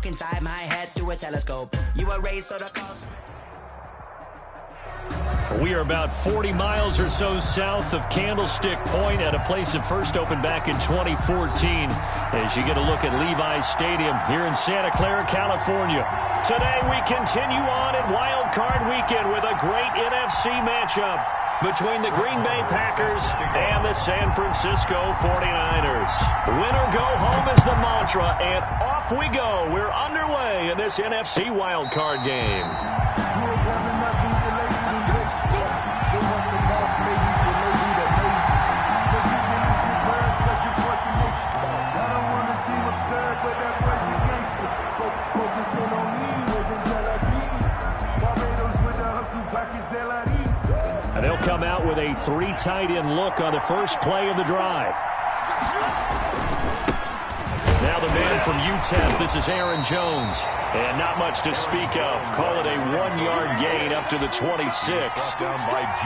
look inside my head through a telescope. You were raised so the cause. We are about 40 miles or so south of Candlestick Point at a place that first opened back in 2014 as you get a look at Levi's Stadium here in Santa Clara, California. Today we continue on at Wildcard Weekend with a great NFC matchup between the Green Bay Packers and the San Francisco 49ers. Winner go home is the mantra, and off we go. We're underway in this NFC Wildcard game. And they'll come out with a three tight end look on the first play of the drive. Now the man from UTEP, this is Aaron Jones. And not much to speak of. Call it a 1-yard gain up to the 26.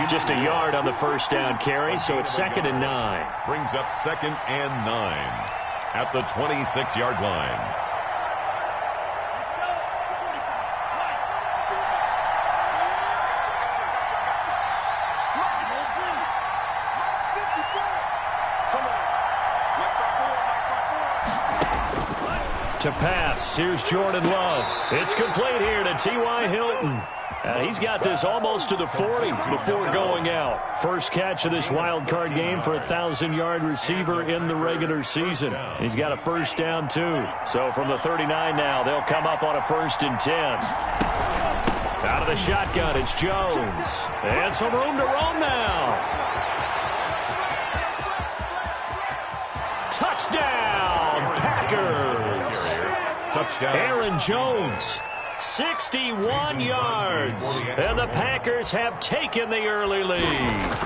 Just a yard on the first down carry, so it's 2nd and 9. Brings up 2nd and 9 at the 26-yard line. To pass, here's Jordan Love. It's complete here to T.Y. Hilton. He's got this almost to the 40 before going out. First catch of this wild card game for a 1,000-yard receiver in the regular season. He's got a first down, too. So from the 39 now, they'll come up on a 1st and 10. Out of the shotgun, it's Jones. And some room to roam now. Touchdown, Packers. Touchdown. Aaron Jones, 61 yards. And the Packers have taken the early lead.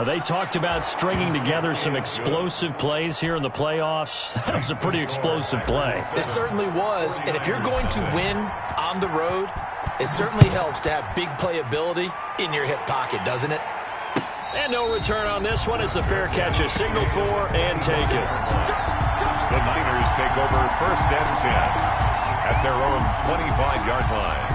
They talked about stringing together some explosive plays here in the playoffs. That was a pretty explosive play. It certainly was. And if you're going to win on the road, it certainly helps to have big playability in your hip pocket, doesn't it? And no return on this one as the fair catch is signaled for and taken. The Niners take over 1st and 10 at their own 25-yard line.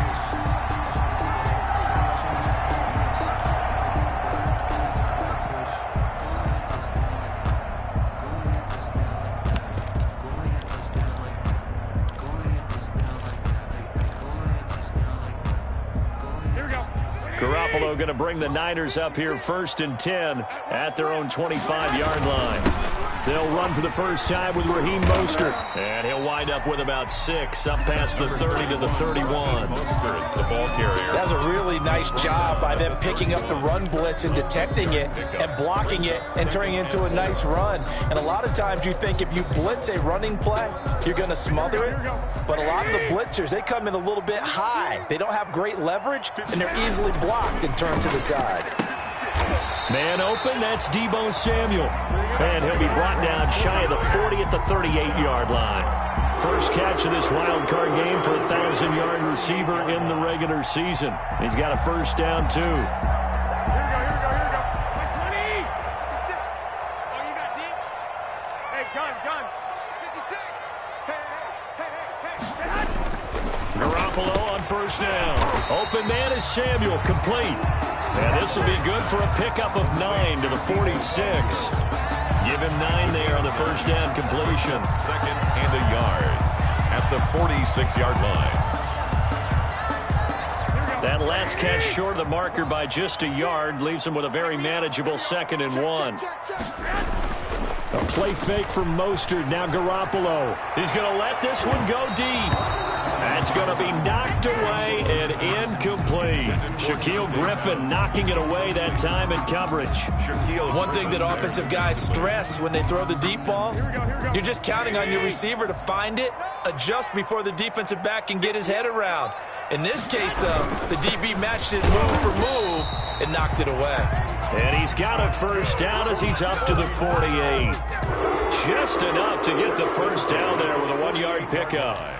Garoppolo going to bring the Niners up here 1st and 10 at their own 25-yard line. They'll run for the first time with Raheem Mostert. And he'll wind up with about 6 up past the 30 to the 31. Mostert, the ball carrier. That was a really nice job by them picking up the run blitz and detecting it and blocking it and turning it into a nice run. And a lot of times you think if you blitz a running play, you're going to smother it. But a lot of the blitzers, they come in a little bit high. They don't have great leverage, and they're easily blocked and turned to the side. Man open, that's Deebo Samuel. And he'll be brought down shy of the 40 at the 38-yard line. First catch of this wild card game for a 1,000-yard receiver in the regular season. He's got a first down, too. Garoppolo on first down. Open man is Samuel, complete. And this will be good for a pickup of 9 to the 46. Give him 9 there on the first down completion. 2nd and a yard at the 46-yard line. That last catch short of the marker by just a yard leaves him with a very manageable 2nd and 1. A play fake from Mostert. Now Garoppolo. He's going to let this one go deep. That's going to be knocked away and incomplete. Shaquille Griffin knocking it away that time in coverage. One thing that offensive guys stress when they throw the deep ball, you're just counting on your receiver to find it, adjust before the defensive back can get his head around. In this case, though, the DB matched it move for move and knocked it away. And he's got a first down as he's up to the 48. Just enough to get the first down there with a 1-yard pickup.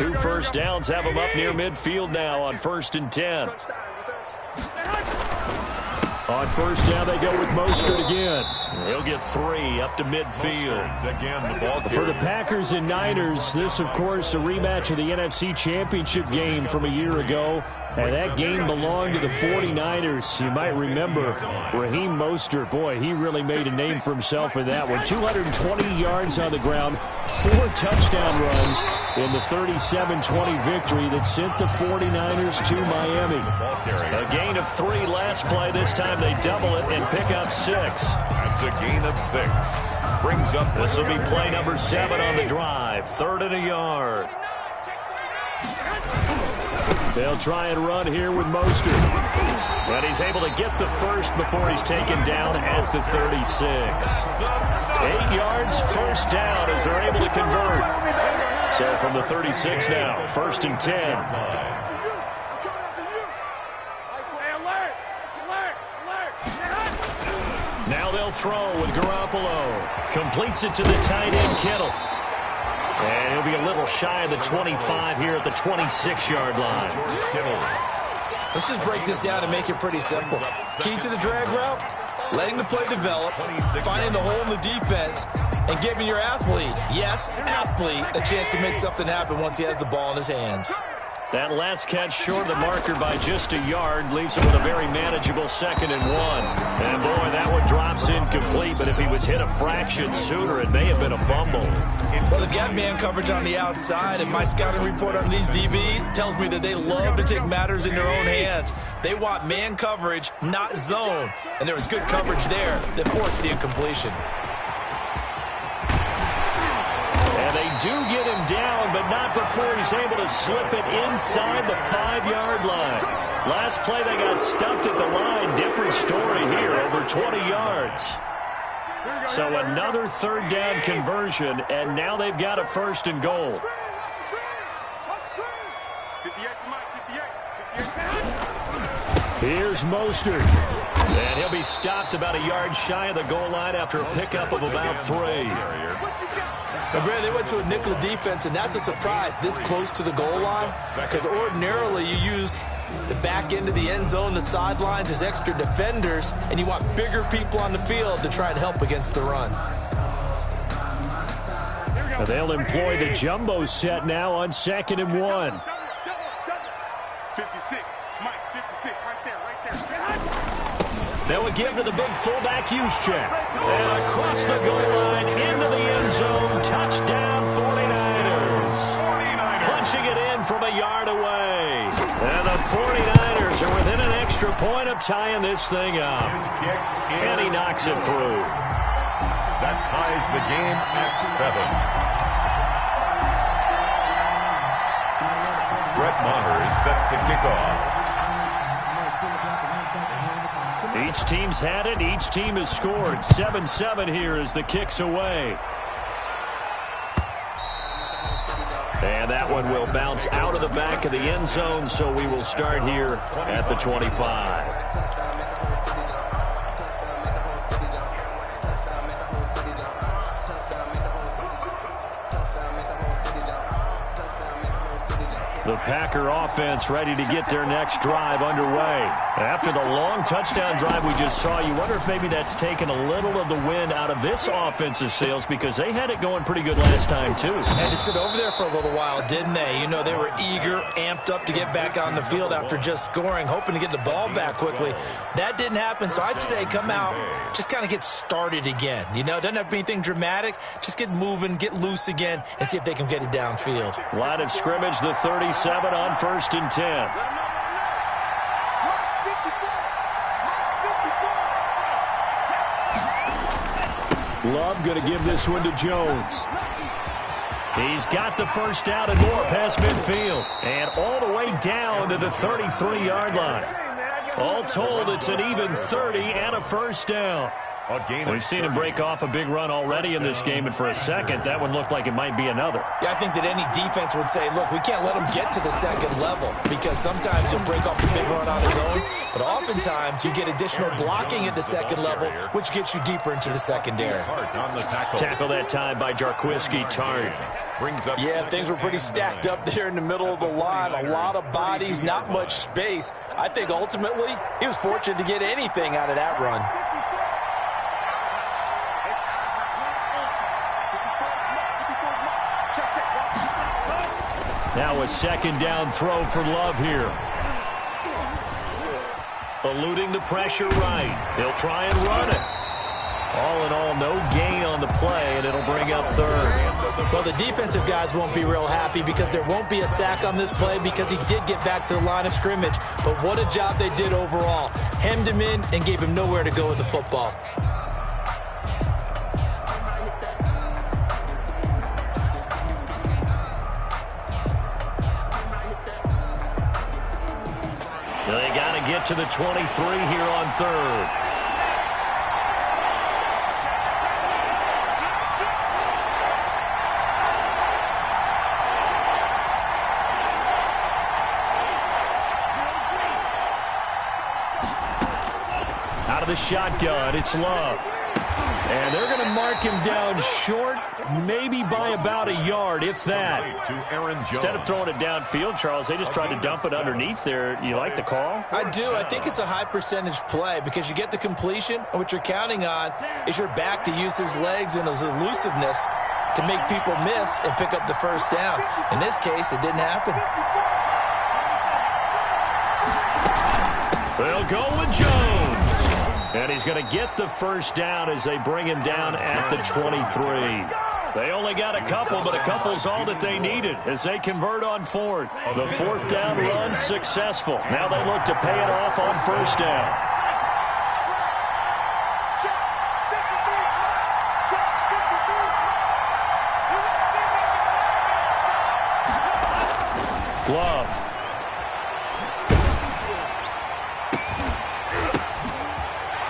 2 first downs have him up near midfield now on 1st and 10. On 1st down, they go with Mostert again. He'll get 3 up to midfield. Again, the ball For the Packers and Niners, this, of course, a rematch of the NFC Championship game from a year ago. And that game belonged to the 49ers. You might remember Raheem Mostert. Boy, he really made a name for himself in that one. 220 yards on the ground, 4 touchdown runs in the 37-20 victory that sent the 49ers to Miami. A gain of 3 last play. This time they double it and pick up 6. That's a gain of 6. Brings up. This will be play number 7 on the drive. 3rd and a yard. They'll try and run here with Mostert. But he's able to get the first before he's taken down at the 36. 8 yards, first down as they're able to convert. So from the 36 now, 1st and 10. Now they'll throw with Garoppolo. Completes it to the tight end, Kittle. And he'll be a little shy of the 25 here at the 26-yard line. Let's just break this down and make it pretty simple. Key to the drag route, letting the play develop, finding the hole in the defense, and giving your athlete, yes, athlete, a chance to make something happen once he has the ball in his hands. That last catch short of the marker by just a yard leaves him with a very manageable 2nd and 1. And boy, that one drops incomplete, but if he was hit a fraction sooner, it may have been a fumble. Well, they've got man coverage on the outside, and my scouting report on these DBs tells me that they love to take matters in their own hands. They want man coverage, not zone. And there was good coverage there that forced the incompletion. And they do get him down, but not before he's able to slip it inside the 5-yard line. Last play, they got stuffed at the line. Different story here, over 20 yards. So another 3rd down conversion, and now they've got a 1st and goal. Here's Mostert. And he'll be stopped about a yard shy of the goal line after a pickup of about 3. Now, Brad, they went to a nickel defense, and that's a surprise this close to the goal line, because ordinarily you use the back end of the end zone, the sidelines as extra defenders, and you want bigger people on the field to try and help against the run. They'll employ the jumbo set now on 2nd and 1. 56, Mike, 56, right there. They will give to the big fullback use check. And across the goal line into the end zone. Touchdown 49ers. Punching it in from a yard away. And the 49ers are within an extra point of tying this thing up. And he knocks it through. That ties the game at 7. Brett Maher is set to kick off. Each team's had it. Each team has scored. 7-7 here as the kick's away. And that one will bounce out of the back of the end zone, so we will start here at the 25. The Packer offense ready to get their next drive underway. After the long touchdown drive we just saw, you wonder if maybe that's taken a little of the wind out of this offensive sails, because they had it going pretty good last time, too. Had to sit over there for a little while, didn't they? You know, they were eager, amped up to get back on the field after just scoring, hoping to get the ball back quickly. That didn't happen, so I'd say come out, just kind of get started again. You know, doesn't have to be anything dramatic. Just get moving, get loose again, and see if they can get it downfield. Line of scrimmage, the 37 on 1st and 10. Love going to give this one to Jones. He's got the first down and more past midfield. And all the way down to the 33-yard line. All told, it's an even 30 and a first down. We've seen him break off a big run already in this game, and for a second, that one looked like it might be another. Yeah, I think that any defense would say, look, we can't let him get to the second level, because sometimes he'll break off a big run on his own, but oftentimes you get additional blocking at the second level, which gets you deeper into the secondary. Tackle that time by Jarquiski Tartt. Brings up things were pretty stacked up there in the middle of the line. A lot of bodies, not much space. I think ultimately he was fortunate to get anything out of that run. Now a second down throw for Love here. Eluding the pressure right. He'll try and run it. All in all, no gain on the play, and it'll bring up third. Well, the defensive guys won't be real happy because there won't be a sack on this play because he did get back to the line of scrimmage. But what a job they did overall. Hemmed him in and gave him nowhere to go with the football. They got to get to the 23 here on third. Out of the shotgun, it's Love. And they're going to mark him down short, maybe by about a yard, if that. Instead of throwing it downfield, Charles, they just tried to dump it underneath there. You like the call? I do. I think it's a high percentage play because you get the completion, and what you're counting on is your back to use his legs and his elusiveness to make people miss and pick up the first down. In this case, it didn't happen. They'll go with Jones. And he's going to get the first down as they bring him down at the 23. They only got a couple, but a couple's all that they needed as they convert on fourth. The fourth down run successful. Now they look to pay it off on first down. Love.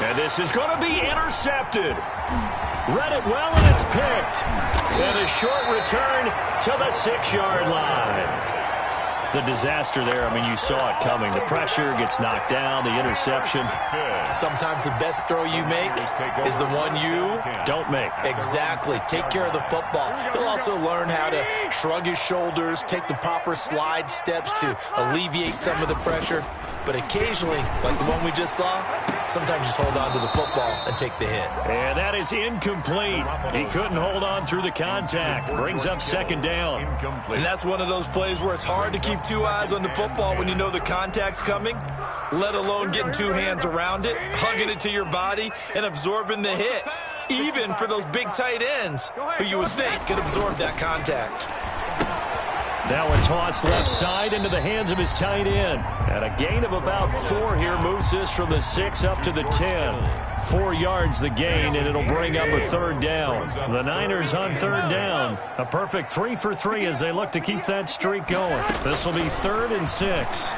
And this is going to be intercepted. Read it well, and it's picked. And a short return to the 6-yard line. The disaster there, I mean, you saw it coming. The pressure gets knocked down, the interception. Sometimes the best throw you make is the one you don't make. Exactly. Take care of the football. He'll also learn how to shrug his shoulders, take the proper slide steps to alleviate some of the pressure. But occasionally, like the one we just saw, sometimes just hold on to the football and take the hit. And that is incomplete. He couldn't hold on through the contact. Brings up second down. And that's one of those plays where it's hard to keep two eyes on the football when you know the contact's coming, let alone getting two hands around it, hugging it to your body, and absorbing the hit, even for those big tight ends who you would think could absorb that contact. Now a toss left side into the hands of his tight end. And a gain of about 4 here moves this from the 6 up to the 10. 4 yards the gain, and it'll bring up a third down. The Niners on third down. A perfect 3 for 3 as they look to keep that streak going. This will be 3rd and 6.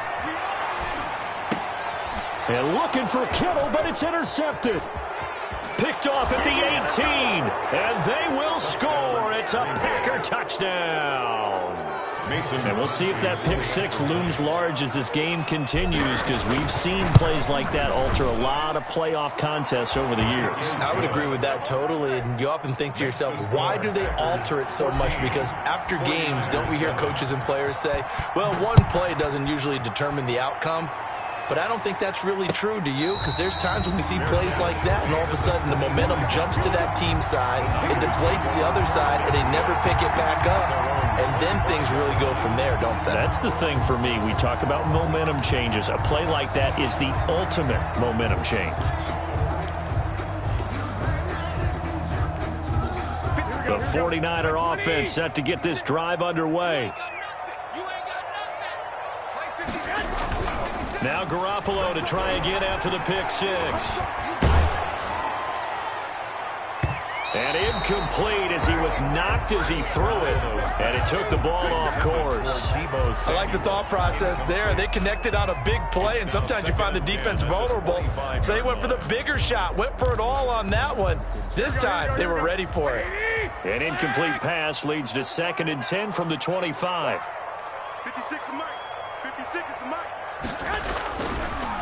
And looking for Kittle, but it's intercepted. Picked off at the 18. And they will score. It's a Packer touchdown. And we'll see if that pick 6 looms large as this game continues, because we've seen plays like that alter a lot of playoff contests over the years. I would agree with that totally, and you often think to yourself, why do they alter it so much? Because after games, don't we hear coaches and players say, well, one play doesn't usually determine the outcome? But I don't think that's really true, do you? Because there's times when we see plays like that, and all of a sudden the momentum jumps to that team side, it deflates the other side, and they never pick it back up. And then things really go from there, don't they? That's the thing for me. We talk about momentum changes. A play like that is the ultimate momentum change. The 49er offense set to get this drive underway. Now Garoppolo to try again after the pick 6. And incomplete as he was knocked as he threw it. And it took the ball off course. I like the thought process there. They connected on a big play, and sometimes you find the defense vulnerable. So they went for the bigger shot, went for it all on that one. This time, they were ready for it. An incomplete pass leads to 2nd and 10 from the 25. 56 is Mike. 56 is the Mike.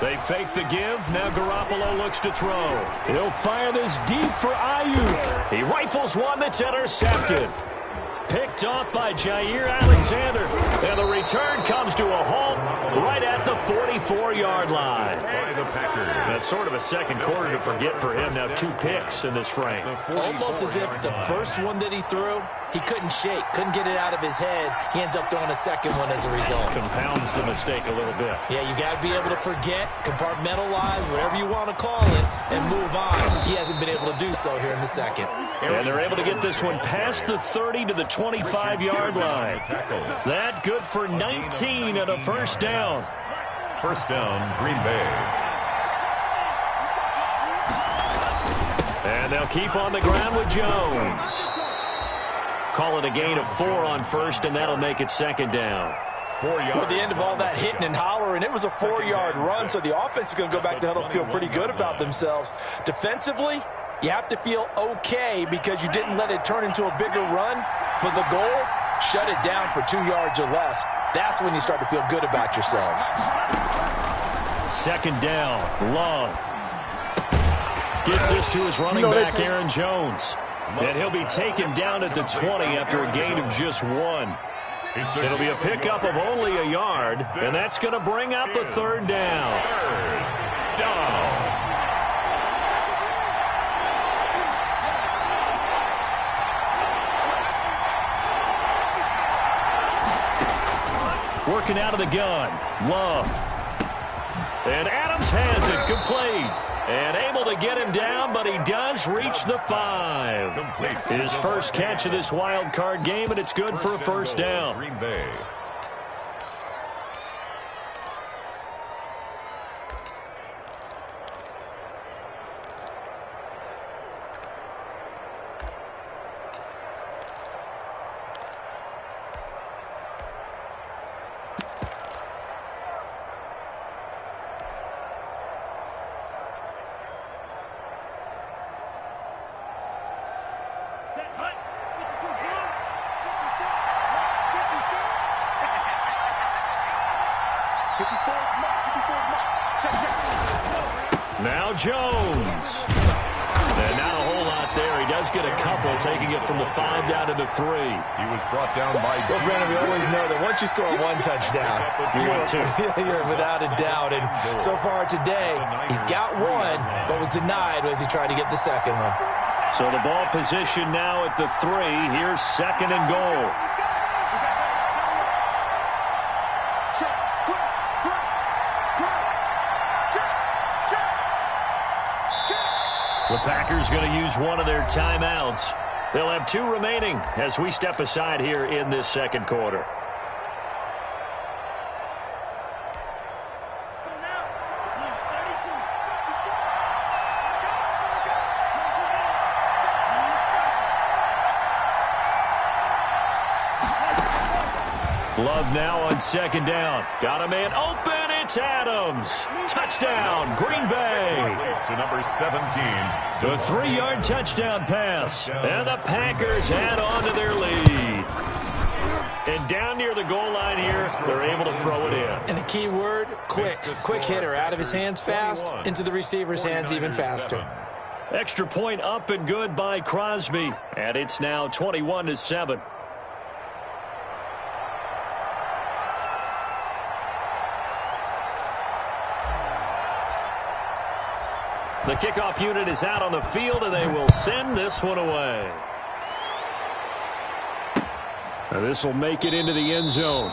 They fake the give. Now Garoppolo looks to throw. He'll fire this deep for Ayuk. He rifles one that's intercepted. picked off by Jair Alexander. And the return comes to a halt right at the 44-yard line. By the Packers. That's sort of a second quarter to forget for him. Now 2 picks in this frame. Almost as if the first one that he threw, he couldn't shake, couldn't get it out of his head. He ends up throwing a second one as a result. Compounds the mistake a little bit. Yeah, you got to be able to forget, compartmentalize, whatever you want to call it, and move on. He hasn't been able to do so here in the second. And they're able to get this one past the 30 to the 25-yard line. That good for 19 and a first down. First down, Green Bay. And they'll keep on the ground with Jones. Call it a gain of 4 on first, and that'll make it second down. 4 yards. Well, at the end of all that hitting and hollering, it was a 4-yard run, so the offense is going to go back to huddle and feel pretty good about themselves. Defensively, you have to feel okay because you didn't let it turn into a bigger run, but the goal, shut it down for 2 yards or less. That's when you start to feel good about yourselves. Second down, Love. Gets this to his running back, Aaron Jones. And he'll be taken down at the 20 after a gain of just 1. It'll be a pickup of only a yard, and that's going to bring up a third down. Third down. Working out of the gun, Love. And Adams has it, complete. And able to get him down, but he does reach the 5. His first catch of this wild card game, and it's good for a first down. Green Bay. Now Jones. And not a whole lot there. He does get a couple, taking it from the 5 down to the 3. He was brought down by... Well, Brandon, we always know that once you score 1 touchdown, you're without a doubt. And so far today, he's got 1, but was denied as he tried to get the second one. So the ball position now at the 3. Here's second and goal. The Packers going to use one of their timeouts. They'll have 2 remaining as we step aside here in this second quarter. Love now on second down. Got a man open. It's Adams. Touchdown, Green Bay. To number 17. The 3-yard touchdown pass. And the Packers add on to their lead. And down near the goal line here, they're able to throw it in. And the key word, quick. Quick hitter. Out of his hands fast, into the receiver's hands even faster. Extra point up and good by Crosby. And it's now 21-7. The kickoff unit is out on the field, and they will send this one away. Now this will make it into the end zone.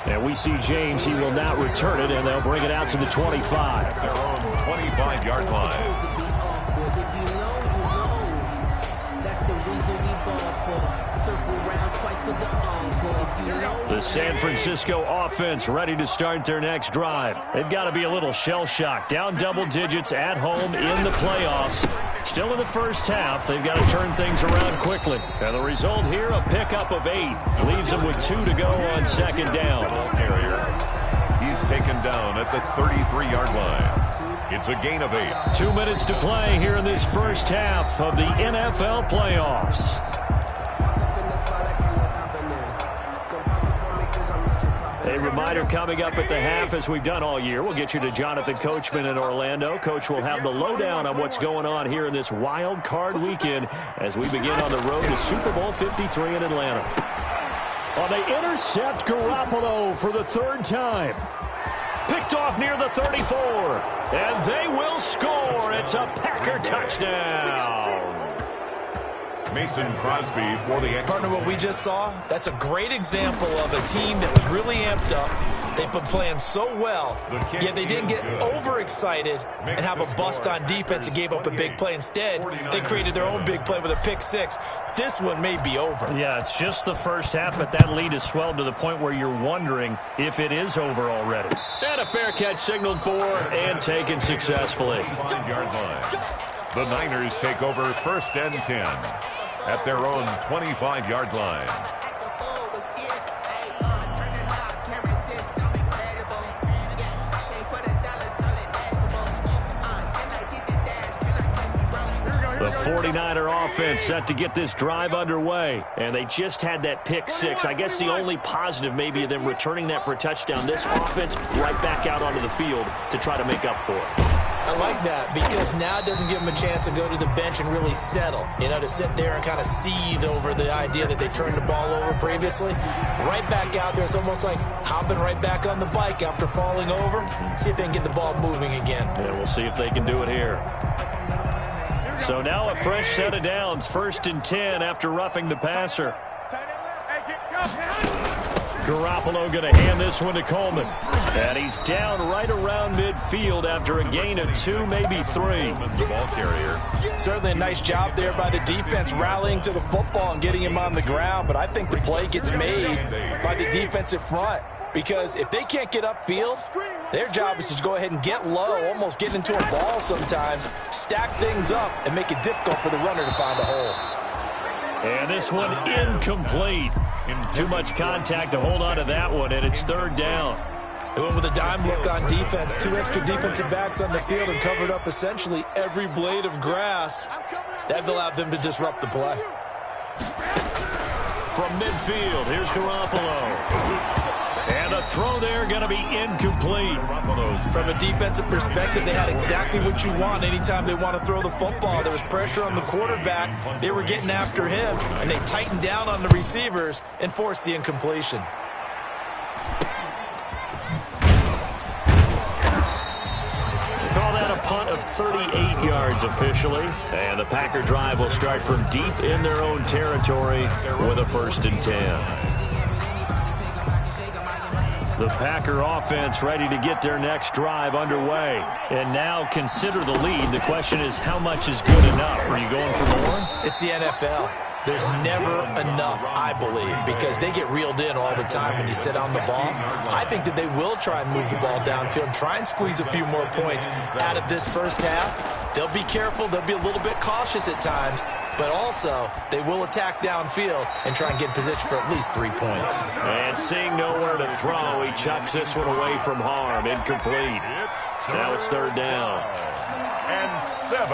And we see James. He will not return it, and they'll bring it out to the 25. Their own 25-yard line. The San Francisco offense ready to start their next drive. They've got to be a little shell-shocked. Down double digits at home in the playoffs. Still in the first half. They've got to turn things around quickly. And the result here, a pickup of 8. Leaves them with 2 to go on second down. He's taken down at the 33-yard line. It's a gain of 8. 2 minutes to play here in this first half of the NFL playoffs. A reminder coming up at the half, as we've done all year. We'll get you to Jonathan Coachman in Orlando. Coach will have the lowdown on what's going on here in this wild card weekend as we begin on the road to Super Bowl 53 in Atlanta. Well, they intercept Garoppolo for the third time. Picked off near the 34. And they will score. It's a Packer touchdown. Mason Crosby for the... Partner, what we just saw, that's a great example of a team that was really amped up. They've been playing so well, yet they didn't get overexcited and have a bust on defense and gave up a big play. Instead, they created their own big play with a pick six. This one may be over. Yeah, it's just the first half, but that lead has swelled to the point where you're wondering if it is over already. And a fair catch signaled for and taken successfully. 5-yard line. The Niners take over 1st and 10 at their own 25-yard line. The 49er offense set to get this drive underway, and they just had that pick six. I guess the only positive maybe of them returning that for a touchdown. This offense right back out onto the field to try to make up for it. I like that because now it doesn't give them a chance to go to the bench and really settle, to sit there and kind of seethe over the idea that they turned the ball over previously. Right back out there, it's almost like hopping right back on the bike after falling over. See if they can get the ball moving again. Yeah, we'll see if they can do it here. So now a fresh set of downs, 1st and 10 after roughing the passer. Garoppolo going to hand this one to Coleman. And he's down right around midfield after a gain of 2, maybe 3. The ball carrier. Certainly a nice job there by the defense rallying to the football and getting him on the ground. But I think the play gets made by the defensive front. Because if they can't get upfield, their job is to go ahead and get low, almost get into a ball sometimes, stack things up, and make it difficult for the runner to find a hole. And this one incomplete. Too much contact to hold on to that one, and it's 3rd down. They went with a dime look on defense, 2 extra defensive backs on the field and covered up essentially every blade of grass. That allowed them to disrupt the play. From midfield, here's Garoppolo. And the throw there going to be incomplete. From a defensive perspective, they had exactly what you want anytime they want to throw the football. There was pressure on the quarterback. They were getting after him, and they tightened down on the receivers and forced the incompletion. Call that a punt of 38 yards officially. And the Packer drive will start from deep in their own territory with a 1st and 10. The Packer offense ready to get their next drive underway. And now consider the lead. The question is, how much is good enough? Are you going for more? It's the NFL. There's never enough, I believe, because they get reeled in all the time when you sit on the ball. I think that they will try and move the ball downfield and try and squeeze a few more points out of this first half. They'll be careful. They'll be a little bit cautious at times, but also they will attack downfield and try and get in position for at least 3 points. And seeing nowhere to throw, he chucks this one away from harm. Incomplete. Now it's 3rd down. And 7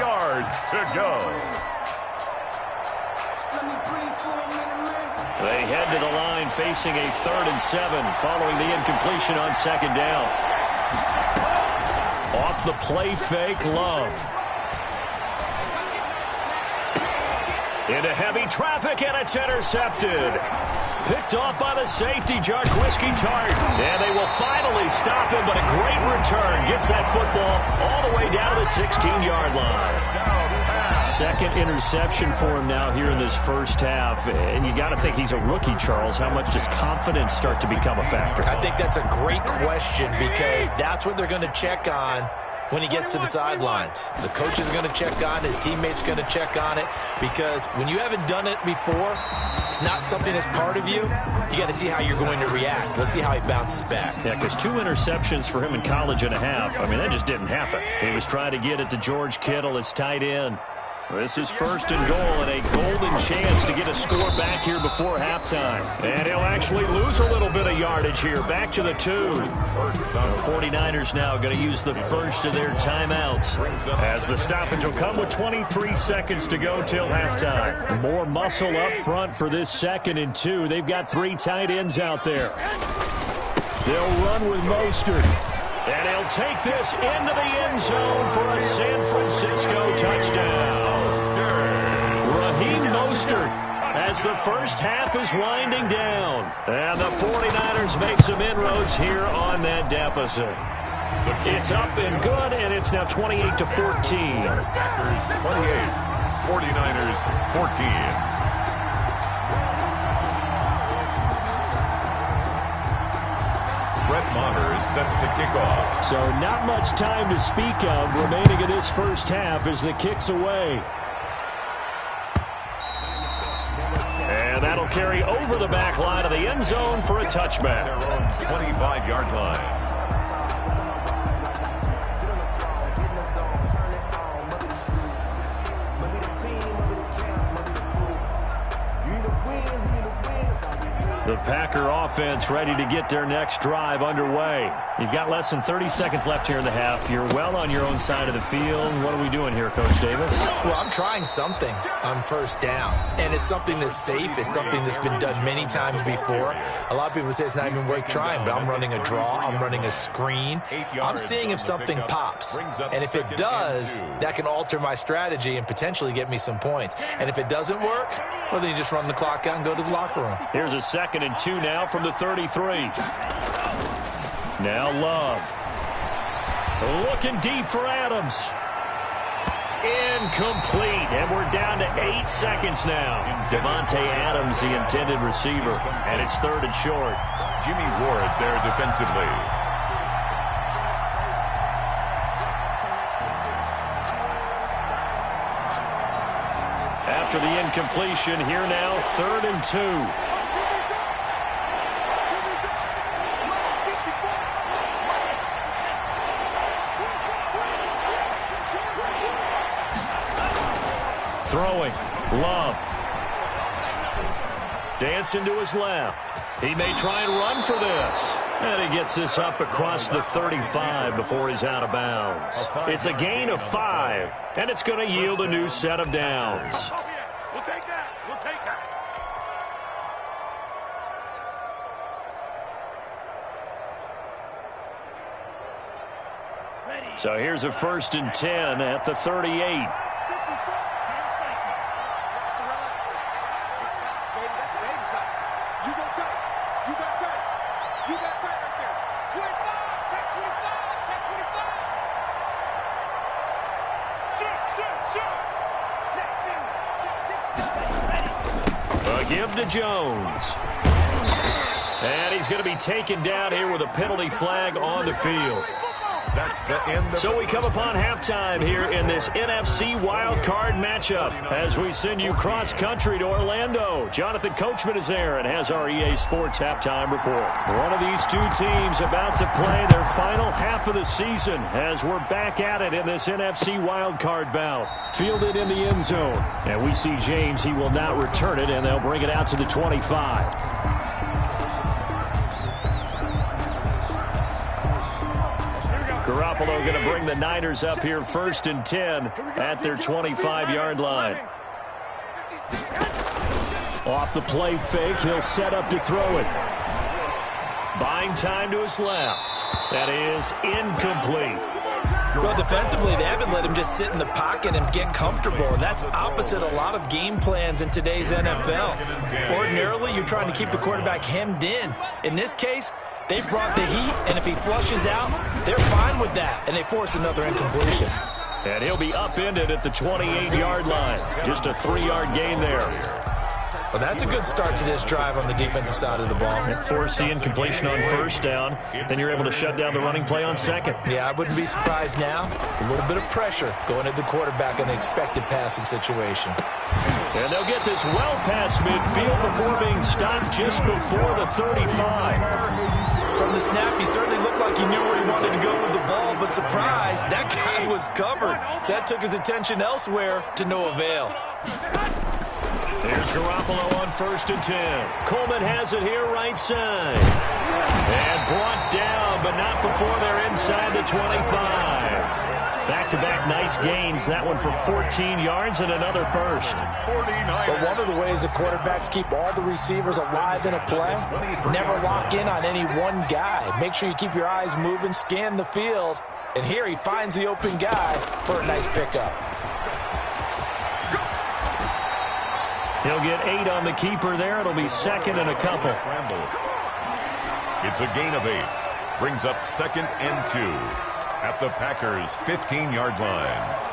yards to go. They head to the line facing a 3rd and 7 following the incompletion on 2nd down. Off the play fake, Love. Into heavy traffic, and it's intercepted. Picked off by the safety, Jarquiski Tart. And they will finally stop him, but a great return. Gets that football all the way down to the 16-yard line. 2nd interception for him now here in this first half. And you got to think he's a rookie, Charles. How much does confidence start to become a factor? I think that's a great question because that's what they're going to check on when he gets to the sidelines. The coach is going to check on, his teammates going to check on it, because when you haven't done it before, it's not something that's part of you. You got to see how you're going to react. Let's see how he bounces back. Yeah, because 2 interceptions for him in college and a half. I mean, that just didn't happen. He was trying to get it to George Kittle, his tight end. This is 1st and goal and a golden chance to get a score back here before halftime. And he'll actually lose a little bit of yardage here. Back to the 2. The 49ers now going to use the first of their timeouts, as the stoppage will come with 23 seconds to go till halftime. More muscle up front for this 2nd and 2. They've got 3 tight ends out there. They'll run with Mostert. And he'll take this into the end zone for a San Francisco touchdown. Raheem Mostert as the first half is winding down. And the 49ers make some inroads here on that deficit. It's up and good, and it's now 28-14. Packers 28, 49ers 14. Brett Maher is set to kick off. So not much time to speak of remaining in this first half as the kick's away. And that'll carry over the back line of the end zone for a touchback. Their own 25-yard line. The Packer offense ready to get their next drive underway. You've got less than 30 seconds left here in the half. You're well on your own side of the field. What are we doing here, Coach Davis? Well, I'm trying something on first down. And it's something that's safe. It's something that's been done many times before. A lot of people say it's not even worth trying, but I'm running a draw. I'm running a screen. I'm seeing if something pops. And if it does, that can alter my strategy and potentially get me some points. And if it doesn't work, well, then you just run the clock out and go to the locker room. Here's a 2nd and 2 now from the 33. Now Love. Looking deep for Adams. Incomplete. And we're down to 8 seconds now. Devontae Adams, the intended receiver. And it's 3rd and short. Jimmy Ward there defensively. After the incompletion, here now, 3rd and 2. Throwing. Love. Dancing to his left. He may try and run for this. And he gets this up across the 35 before he's out of bounds. It's a gain of 5, and it's going to yield a new set of downs. We'll take that. We'll take that. So here's a 1st and 10 at the 38. Give to Jones. And he's going to be taken down here with a penalty flag on the field. That's the end. So we come upon halftime here in this NFC Wildcard matchup as we send you cross-country to Orlando. Jonathan Coachman is there and has our EA Sports halftime report. One of these two teams about to play their final half of the season as we're back at it in this NFC Wildcard bout. Fielded in the end zone. And we see James. He will not return it, and they'll bring it out to the 25. Garoppolo going to bring the Niners up here 1st and 10 at their 25-yard line. Off the play fake, he'll set up to throw it. Buying time to his left. That is incomplete. Well, defensively, they haven't let him just sit in the pocket and get comfortable, and that's opposite a lot of game plans in today's NFL. Ordinarily, you're trying to keep the quarterback hemmed in. In this case, they brought the heat, and if he flushes out, they're fine with that, and they force another incompletion. And he'll be upended at the 28-yard line. Just a 3-yard gain there. Well, that's a good start to this drive on the defensive side of the ball. Force the incompletion on 1st down. Then you're able to shut down the running play on 2nd. Yeah, I wouldn't be surprised now. A little bit of pressure going at the quarterback in an expected passing situation. And they'll get this well past midfield before being stopped just before the 35. From the snap, he certainly looked like he knew where he wanted to go with the ball, but surprise, that guy was covered. So that took his attention elsewhere to no avail. Here's Garoppolo on 1st and 10. Coleman has it here right side. And brought down, but not before they're inside the 25. Back-to-back nice gains. That one for 14 yards and another first. But one of the ways the quarterbacks keep all the receivers alive in a play, never lock in on any one guy. Make sure you keep your eyes moving, scan the field. And here he finds the open guy for a nice pickup. He'll get 8 on the keeper there. It'll be second and a couple. It's a gain of 8. Brings up 2nd and 2 at the Packers' 15-yard line.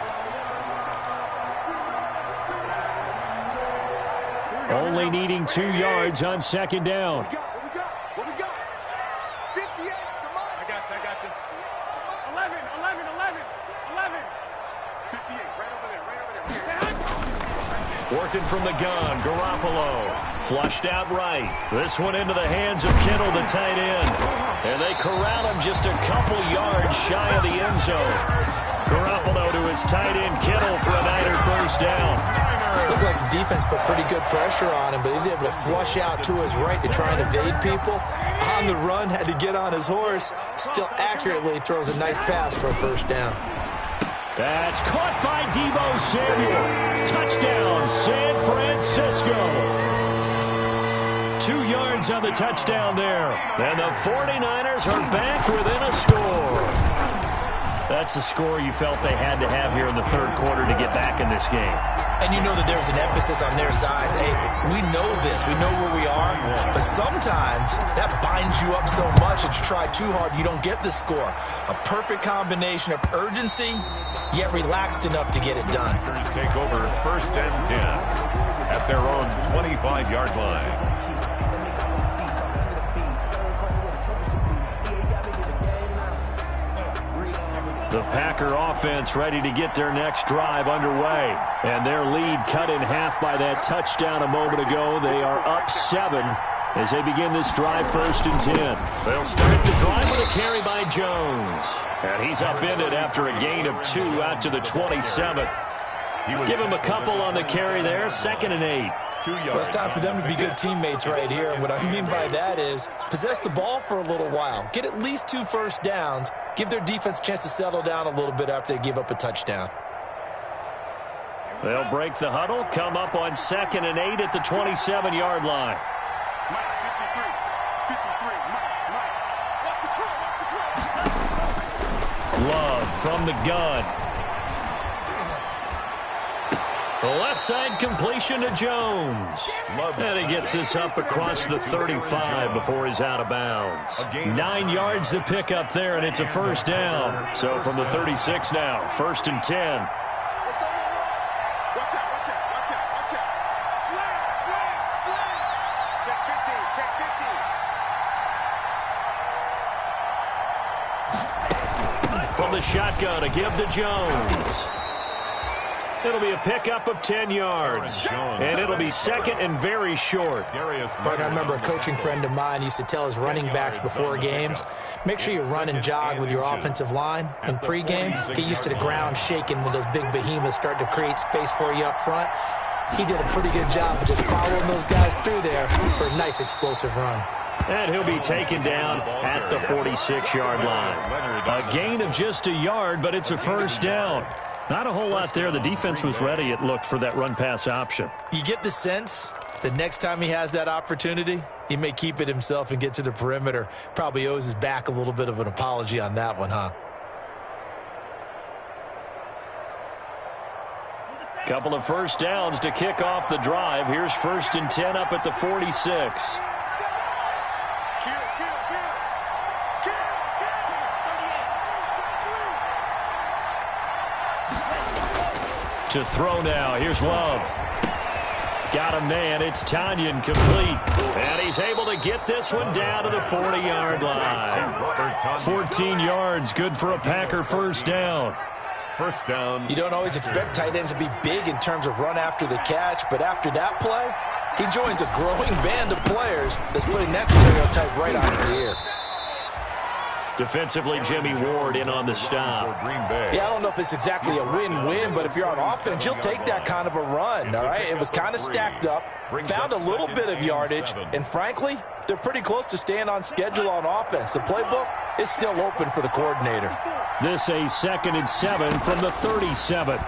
Only needing 2 yards on 2nd down. What we got? 58, come on. I got you. 11. 58, right over there. Working from the gun, Garoppolo. Flushed out right. This one into the hands of Kittle, the tight end. And they corral him just a couple yards shy of the end zone. Garoppolo to his tight end, Kittle, for a Niner first down. Looked like the defense put pretty good pressure on him, but he's able to flush out to his right to try and evade people. On the run, had to get on his horse. Still accurately throws a nice pass for a first down. That's caught by Deebo Samuel. Touchdown, San Francisco. 2 yards on the touchdown there. And the 49ers are back within a score. That's a score you felt they had to have here in the third quarter to get back in this game. And you know that there was an emphasis on their side. Hey, we know this. We know where we are. But sometimes that binds you up so much that you try too hard, you don't get the score. A perfect combination of urgency, yet relaxed enough to get it done. Take over 1st and 10 at their own 25-yard line. The Packer offense ready to get their next drive underway. And their lead cut in half by that touchdown a moment ago. They are up 7 as they begin this drive 1st and 10. They'll start the drive with a carry by Jones. And he's upended after a gain of 2 out to the 27. Give him a couple on the carry there. 2nd and 8. Well, it's time for them to be good teammates right here. And what I mean by that is possess the ball for a little while. Get at least 2 first downs. Give their defense a chance to settle down a little bit after they give up a touchdown. They'll break the huddle, come up on 2nd and 8 at the 27-yard line. Love from the gun. The left side completion to Jones. And he gets this up across the 35 before he's out of bounds. 9 yards to pick up there, and it's a first down. So from the 36 now, 1st and 10. Watch out. Slam. Check 15. From the shotgun, a give to Jones. It'll be a pickup of 10 yards. And it'll be 2nd and very short. But I remember a coaching friend of mine used to tell his running backs before games, make sure you run and jog with your offensive line in pregame. Get used to the ground shaking when those big behemoths start to create space for you up front. He did a pretty good job of just following those guys through there for a nice explosive run. And he'll be taken down at the 46-yard line. A gain of just a yard, but it's a first down. Not a whole lot there. The defense was ready, it looked, for that run-pass option. You get the sense that next time he has that opportunity, he may keep it himself and get to the perimeter. Probably owes his back a little bit of an apology on that one, huh? Couple of first downs to kick off the drive. Here's 1st and 10 up at the 46. To throw now. Here's Love. Got a man. It's Tanyan complete. And he's able to get this one down to the 40-yard line. 14 yards. Good for a Packer first down. First down. You don't always expect tight ends to be big in terms of run after the catch, but after that play, he joins a growing band of players that's putting that stereotype right on its ear. Defensively, Jimmy Ward in on the stop. Yeah, I don't know if it's exactly a win-win, but if you're on offense, you'll take that kind of a run, all right? It was kind of stacked up, found a little bit of yardage, and frankly, they're pretty close to staying on schedule on offense. The playbook is still open for the coordinator. This a 2nd and 7 from the 37.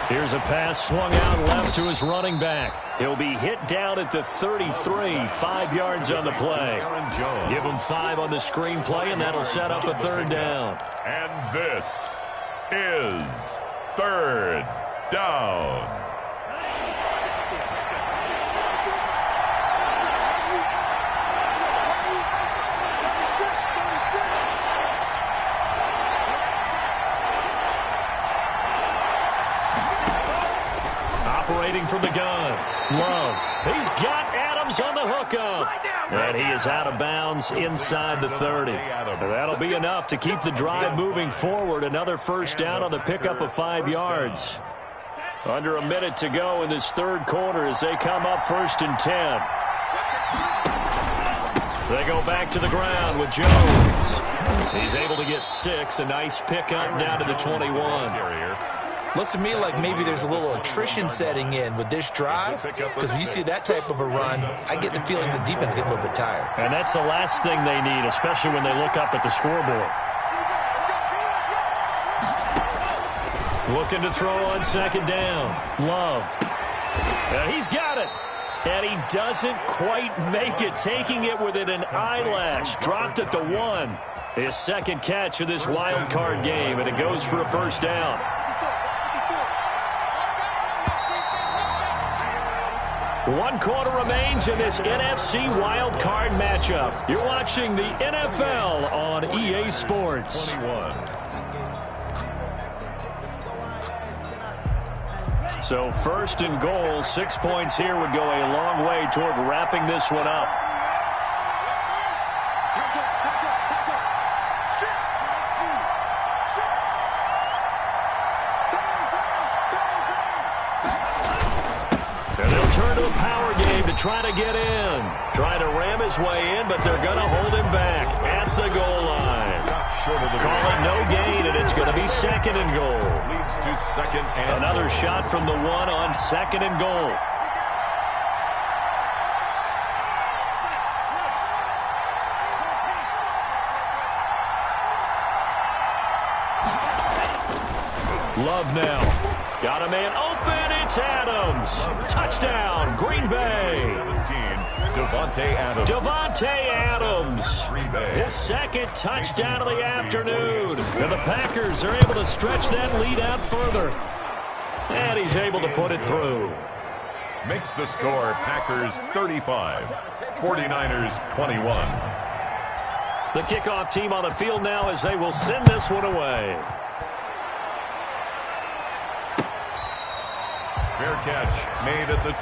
Here's a pass swung out left to his running back. He'll be hit down at the 33, 5 yards on the play. Give him 5 on the screenplay, and that'll set up a third down. And this is 3rd down. waiting from the gun. Love. He's got Adams on the hookup. And he is out of bounds inside the 30. That'll be enough to keep the drive moving forward. Another first down on the pickup of 5 yards. Under a minute to go in this third quarter as they come up 1st and 10. They go back to the ground with Jones. He's able to get 6. A nice pickup down to the 21. Looks to me like maybe there's a little attrition setting in with this drive, because when you see that type of a run, I get the feeling the defense getting a little bit tired. And that's the last thing they need, especially when they look up at the scoreboard. Looking to throw on 2nd down. Love. And he's got it. And he doesn't quite make it, taking it within an eyelash. Dropped at the 1. His 2nd catch of this wild card game, and it goes for a first down. One quarter remains in this NFC wild card matchup. You're watching the NFL on EA Sports. 21. So 1st and goal, 6 points here would go a long way toward wrapping this one up. And they'll turn to a power game to try to get in. Trying to ram his way in, but they're going to hold him back at the goal line. Call it no gain, and it's going to be 2nd and goal. Leads to 2nd and another shot from the 1 on 2nd and goal. Love now. Got a man open. It's Adams. Touchdown, Green Bay. 17, Davante Adams. His 2nd touchdown of the afternoon. And the Packers are able to stretch that lead out further. And he's able to put it through. Makes the score Packers 35, 49ers 21. The kickoff team on the field now as they will send this one away. Fair catch made at the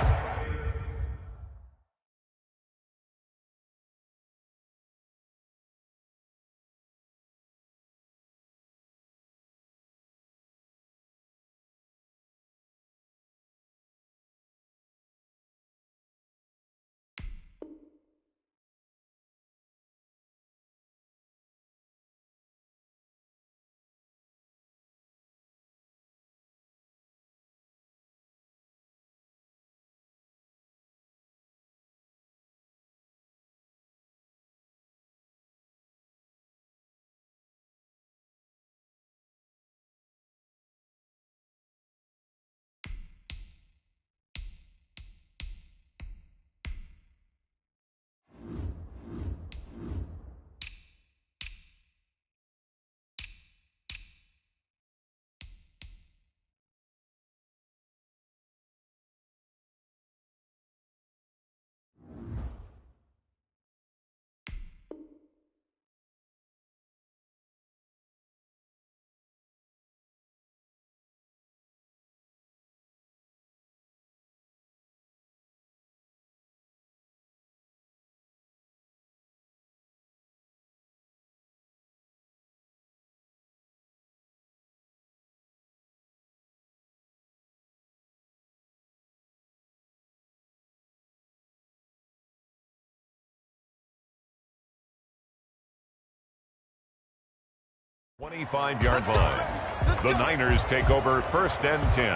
.25-yard line. The Niners take over 1st and 10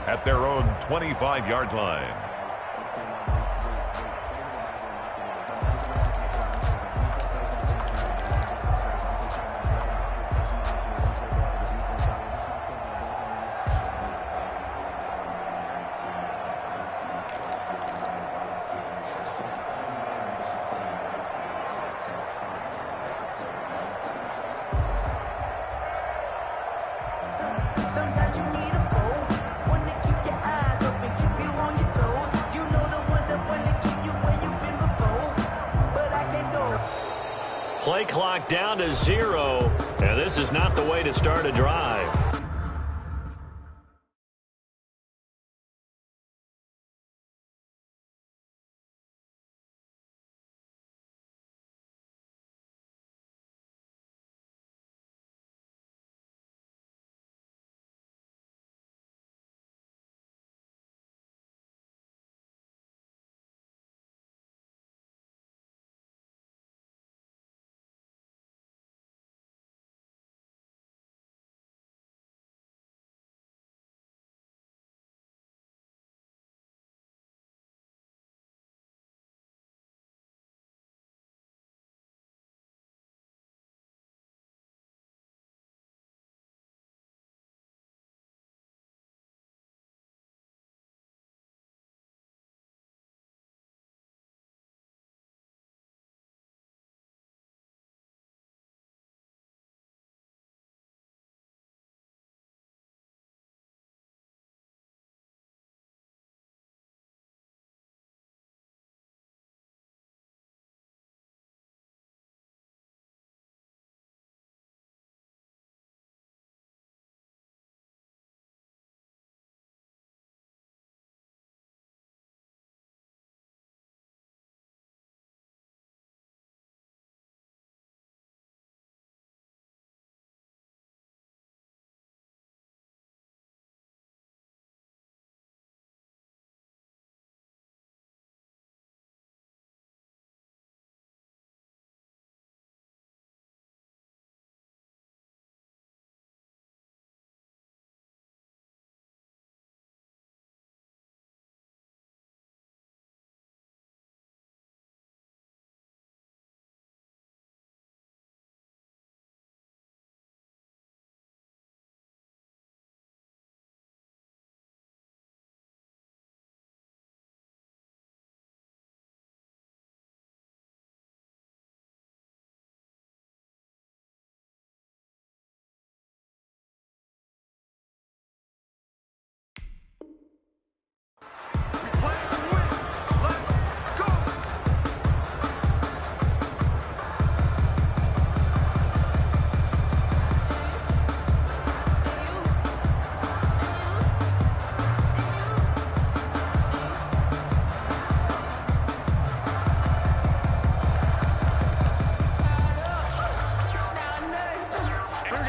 at their own 25-yard line. Sometimes you need a foe, one to keep your eyes open, keep you on your toes. You know the ones that want to keep you where you've been before, but I can't go. Play clock down to 0, and this is not the way to start a drive.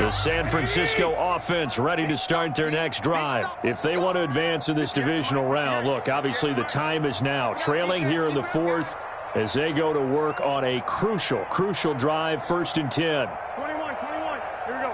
The San Francisco offense ready to start their next drive. If they want to advance in this divisional round, look, obviously the time is now. Trailing here in the fourth as they go to work on a crucial drive, 1st and 10. 21, here we go.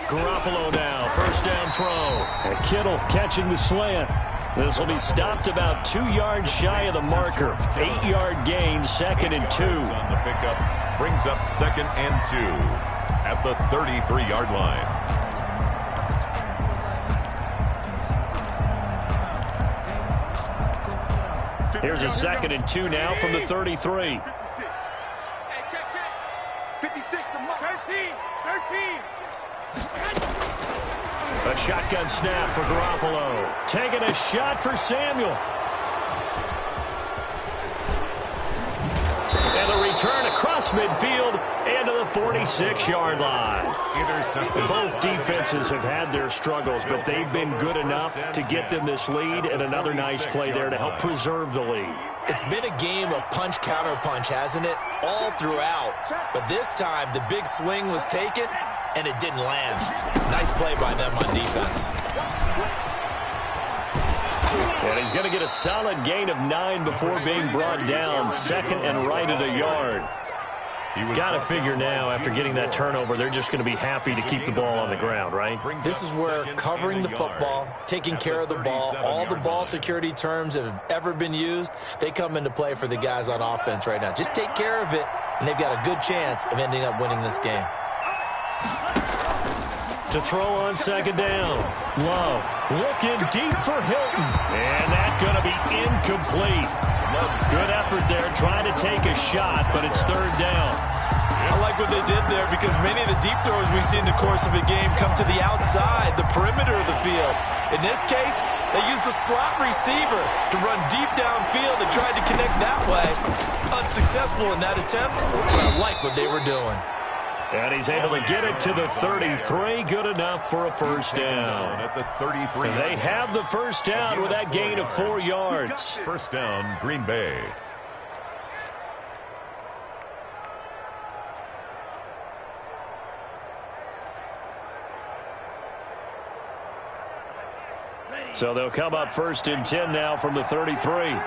Garoppolo now, 1st down throw. And Kittle catching the slant. This will be stopped about 2 yards shy of the marker. 8-yard gain, 2nd and 2. On the pickup, brings up 2nd and 2 at the 33-yard line. Here's a 2nd and 2 now from the 33. 56. Hey, check. 56, 13. A shotgun snap for Garoppolo. Taking a shot for Samuel. And the return across midfield into the 46-yard line. Intercepted. Both defenses have had their struggles, but they've been good enough to get them this lead, and another nice play there to help preserve the lead. It's been a game of punch-counter-punch, hasn't it? All throughout. But this time, the big swing was taken, and it didn't land. Nice play by them on defense. And he's going to get a solid gain of 9 before being brought down. 2nd and right of the yard. Got to figure now, after getting that turnover, they're just going to be happy to keep the ball on the ground, right? This is where covering the football, taking care of the ball, all the ball security terms that have ever been used, they come into play for the guys on offense right now. Just take care of it, and they've got a good chance of ending up winning this game. To throw on 2nd down. Love looking deep for Hilton. And that's going to be incomplete. Good effort there, trying to take a shot, but it's 3rd down. I like what they did there because many of the deep throws we see in the course of a game come to the outside, the perimeter of the field. In this case, they used the slot receiver to run deep downfield and tried to connect that way. Unsuccessful in that attempt, but I like what they were doing. And he's able to get it to the 33. Good enough for a 1st down. At the 33. And they have the 1st down with that gain of 4 yards. 1st down, Green Bay. So they'll come up 1st and 10 now from the 33.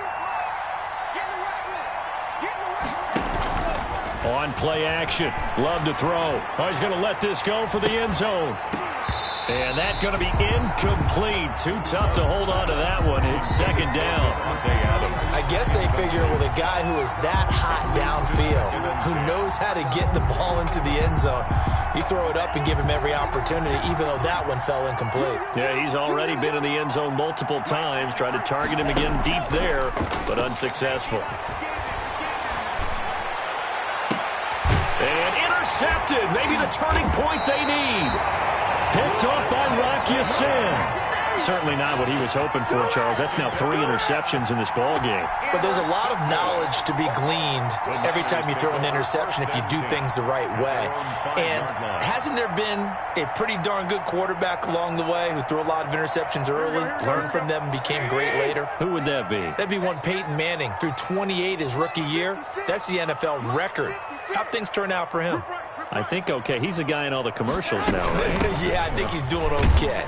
On play action. Love to throw. Oh, he's going to let this go for the end zone. And that's going to be incomplete. Too tough to hold on to that one. It's 2nd down. I guess they figure with a guy who is that hot downfield, who knows how to get the ball into the end zone, you throw it up and give him every opportunity, even though that one fell incomplete. Yeah, he's already been in the end zone multiple times. Tried to target him again deep there, but unsuccessful. And intercepted. Maybe the turning point they need. Picked off by Rocky Sin. Certainly not what he was hoping for, Charles. That's now 3 interceptions in this ball game. But there's a lot of knowledge to be gleaned every time you throw an interception if you do things the right way. And hasn't there been a pretty darn good quarterback along the way who threw a lot of interceptions early, learned from them, and became great later? Who would that be? That'd be one Peyton Manning. Threw 28 his rookie year. That's the NFL record. How'd things turn out for him? I think okay. He's a guy in all the commercials now, right? Yeah, I think he's doing okay.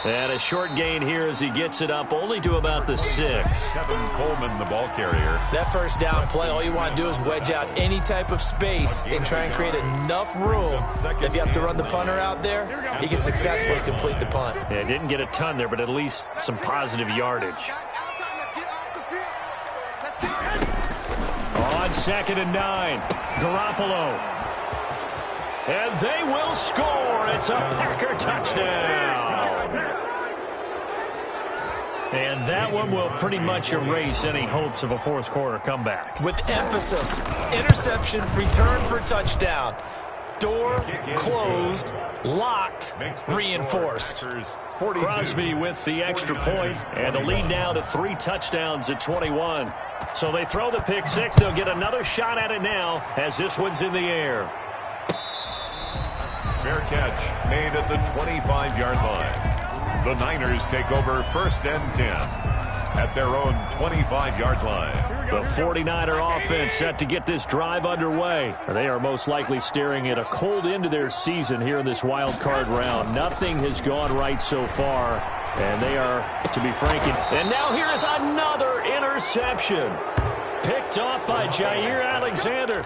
And a short gain here as he gets it up only to about the 6. Kevin Coleman, the ball carrier. That 1st down play, all you want to do is wedge out any type of space and try and create enough room. If you have to run the punter out there, he can successfully complete the punt. Yeah, didn't get a ton there, but at least some positive yardage. On 2nd and 9, Garoppolo. And they will score. It's a Packer touchdown. And that one will pretty much erase any hopes of a 4th quarter comeback. With emphasis, interception, return for touchdown. Door closed, locked, reinforced. Crosby with the extra point, and the lead now to 3 touchdowns at 21. So they throw the pick 6. They'll get another shot at it now as this one's in the air. Fair catch made at the 25-yard line. The Niners take over 1st and 10. at their own 25-yard line. The 49er offense set to get this drive underway. They are most likely staring at a cold end to their season here in this wild card round. Nothing has gone right so far, and they are, to be frank. And now here is another interception. Picked off by Jair Alexander.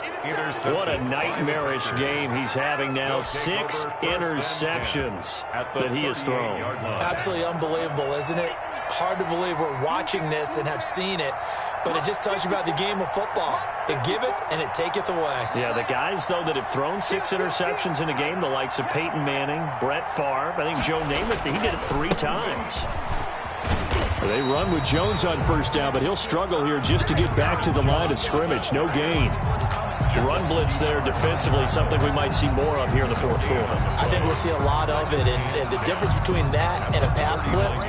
What a nightmarish game he's having now. 6 interceptions that he has thrown. Absolutely unbelievable, isn't it? Hard to believe we're watching this and have seen it, but it just tells you about the game of football. It giveth and it taketh away. Yeah, the guys, though, that have thrown 6 interceptions in a game, the likes of Peyton Manning, Brett Favre, I think Joe Namath, he did it 3 times. They run with Jones on first down, but he'll struggle here just to get back to the line of scrimmage. No gain. Run blitz there defensively, something we might see more of here in the fourth quarter. I think we'll see a lot of it, and the difference between that and a pass blitz,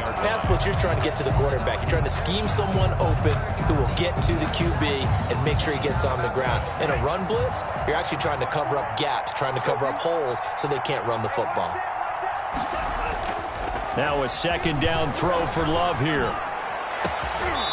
you're trying to get to the quarterback. You're trying to scheme someone open who will get to the QB and make sure he gets on the ground. In a run blitz, you're actually trying to cover up gaps, trying to cover up holes so they can't run the football. Now a second down throw for Love here.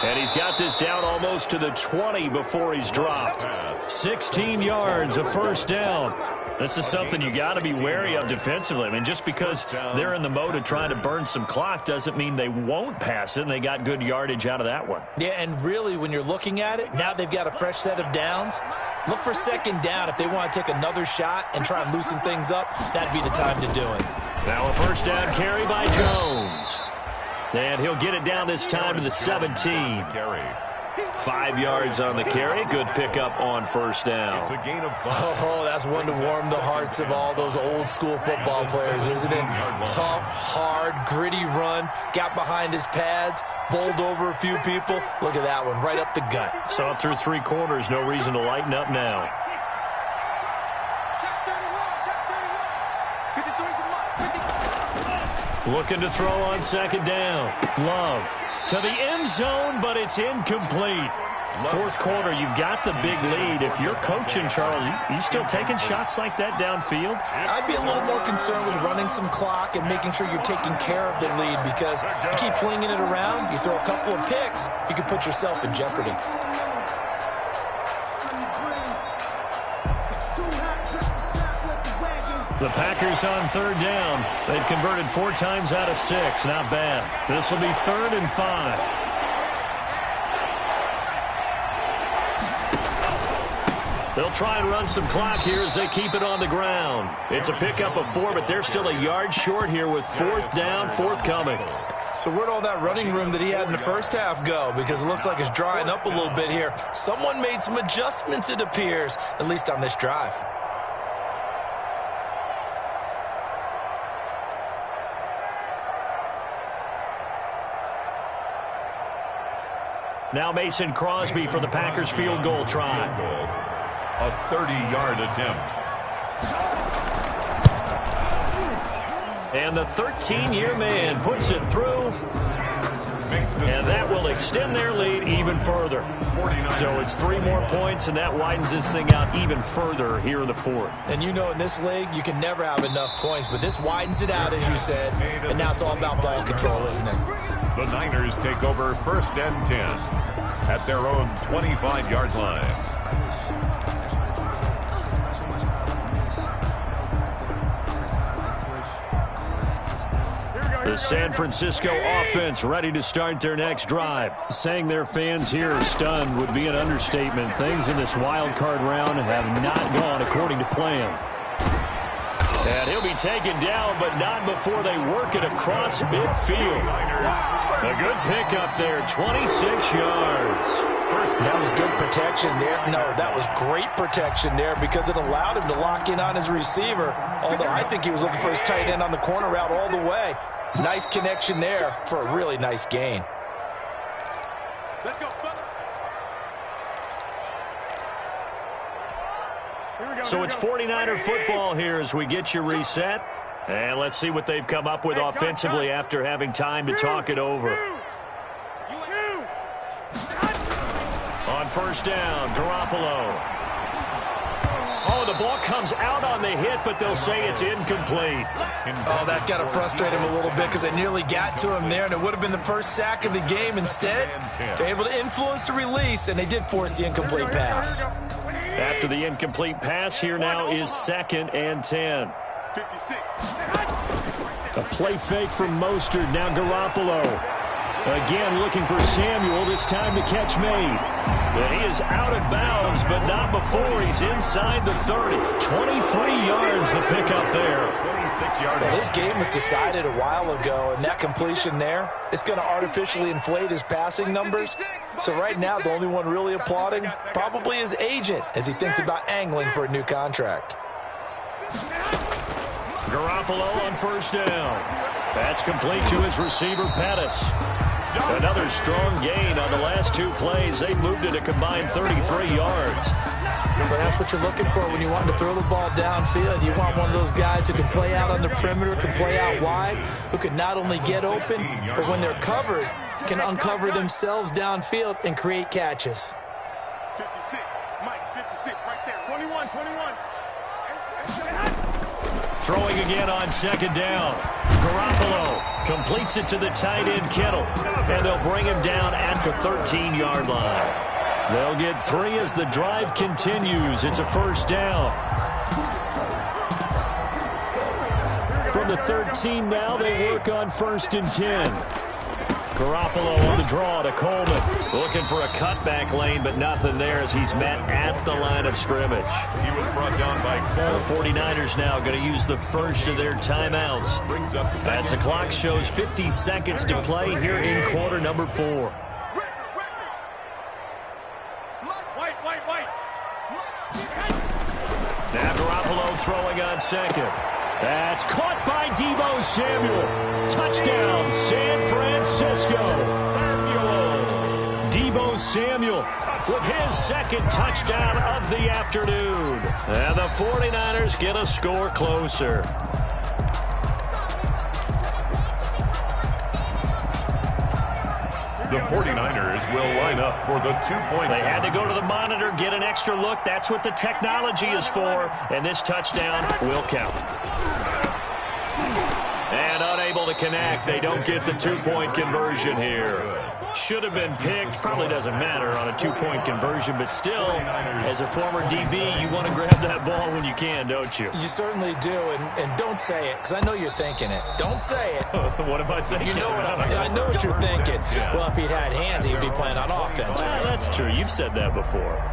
And he's got this down almost to the 20 before he's dropped. 16 yards, a first down. This is something you got to be wary of defensively. I mean, just because they're in the mode of trying to burn some clock doesn't mean they won't pass it, and they got good yardage out of that one. Yeah, and really, when you're looking at it, now they've got a fresh set of downs. Look for second down. If they want to take another shot and try and loosen things up, that'd be the time to do it. Now a first down carry by Jones. And he'll get it down this time to the 17. 5 yards on the carry. Good pickup on first down. It's a gain of 5. Oh, that's one to warm the hearts of all those old school football players, isn't it? Tough, hard, gritty run. Got behind his pads, bowled over a few people. Look at that one, right up the gut. Saw it through 3 quarters. No reason to lighten up now. Looking to throw on second down. Love to the end zone, but it's incomplete. Fourth quarter, you've got the big lead. If you're coaching, Charles, you still taking shots like that downfield? I'd be a little more concerned with running some clock and making sure you're taking care of the lead, because you keep flinging it around, you throw a couple of picks, you can put yourself in jeopardy. The Packers on third down. They've converted 4 times out of 6. Not bad. This will be 3rd and 5. They'll try and run some clock here as they keep it on the ground. It's a pickup of 4, but they're still a yard short here with 4th down, forthcoming. So where'd all that running room that he had in the first half go? Because it looks like it's drying up a little bit here. Someone made some adjustments, it appears, at least on this drive. Now Mason Crosby for the Packers field goal try. A 30-yard attempt. And the 13-year man puts it through. And that will extend their lead even further. So it's 3 more points, and that widens this thing out even further here in the 4th. And you know, in this league, you can never have enough points, but this widens it out, as you said, and now it's all about ball control, isn't it? The Niners take over 1st and 10 at their own 25-yard line. The San Francisco offense ready to start their next drive. Saying their fans here are stunned would be an understatement. Things in this wild card round have not gone according to plan. And he'll be taken down, but not before they work it across midfield. A good pickup there, 26 yards. That was good protection there. No, that was great protection there because it allowed him to lock in on his receiver. Although I think he was looking for his tight end on the corner route all the way. Nice connection there for a really nice gain. Let's go, fella. So it's 49er football here as we get you reset. And let's see what they've come up with offensively after having time to talk it over. On first down, Garoppolo. Oh, the ball comes out on the hit, but they'll say it's incomplete. Oh, that's got to frustrate him a little bit because they nearly got to him there, and it would have been the first sack of the game. Instead, they're able to influence the release, and they did force the incomplete pass. After the incomplete pass, here now is 2nd and 10. 56. A play fake from Mostert. Now Garoppolo. Again looking for Samuel. This time the catch made. And he is out of bounds, but not before he's inside the 30. 23 yards the pickup there. 26 yards. Well, this game was decided a while ago, and that completion there, it's going to artificially inflate his passing numbers. So right now, the only one really applauding probably his agent as he thinks about angling for a new contract. Garoppolo on 1st down. That's complete to his receiver, Pettis. Another strong gain on the last 2 plays. They moved it a combined 33 yards. But that's what you're looking for when you want to throw the ball downfield. You want one of those guys who can play out on the perimeter, can play out wide, who can not only get open, but when they're covered, can uncover themselves downfield and create catches. 56. Mike, 56 right there. 21. Throwing again on 2nd down. Garoppolo completes it to the tight end, Kittle. And they'll bring him down at the 13-yard line. They'll get 3 as the drive continues. It's a 1st down. From the 13 now, they work on 1st and 10. Garoppolo on the draw to Coleman. Looking for a cutback lane, but nothing there as he's met at the line of scrimmage. He was brought down by The 49ers now going to use the first of their timeouts. Brings up As the clock shows 50 seconds to play here in quarter number 4. Now Garoppolo throwing on 2nd. That's caught by Deebo Samuel. Touchdown, San Francisco. Deebo Samuel with his 2nd touchdown of the afternoon. And the 49ers get a score closer. The 49ers will line up for the 2-point. They had to go to the monitor, get an extra look. That's what the technology is for. And this touchdown will count. And unable to connect. They don't get the 2-point conversion here. Should have been picked. Probably doesn't matter on a 2-point conversion, but still, as a former DB, you want to grab that ball when you can, don't you? You certainly do, and don't say it, because I know you're thinking it. Don't say it. What am I thinking? You know what I know what you're thinking. Well, if he'd had hands, he'd be playing on offense. Well, that's true. You've said that before.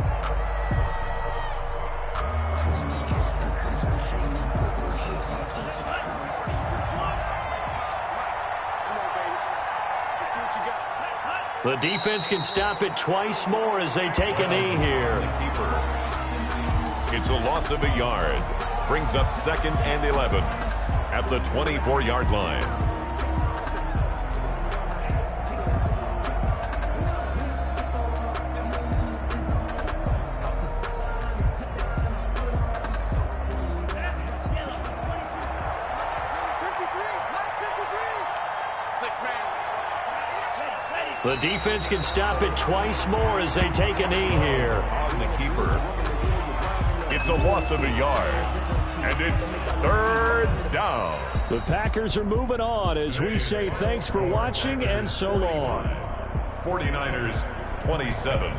The defense can stop it twice more as they take a knee here. It's a loss of a yard. Brings up 2nd and 11 at the 24-yard line. The defense can stop it twice more as they take a knee here. On the keeper. It's a loss of a yard. And it's 3rd down. The Packers are moving on as we say thanks for watching and so long. 49ers 27.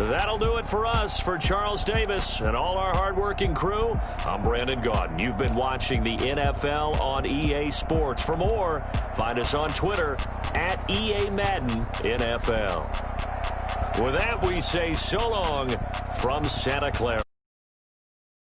That'll do it for us. For Charles Davis and all our hardworking crew, I'm Brandon Gaudin. You've been watching the NFL on EA Sports. For more, find us on Twitter at EA Madden NFL. With that, we say so long from Santa Clara.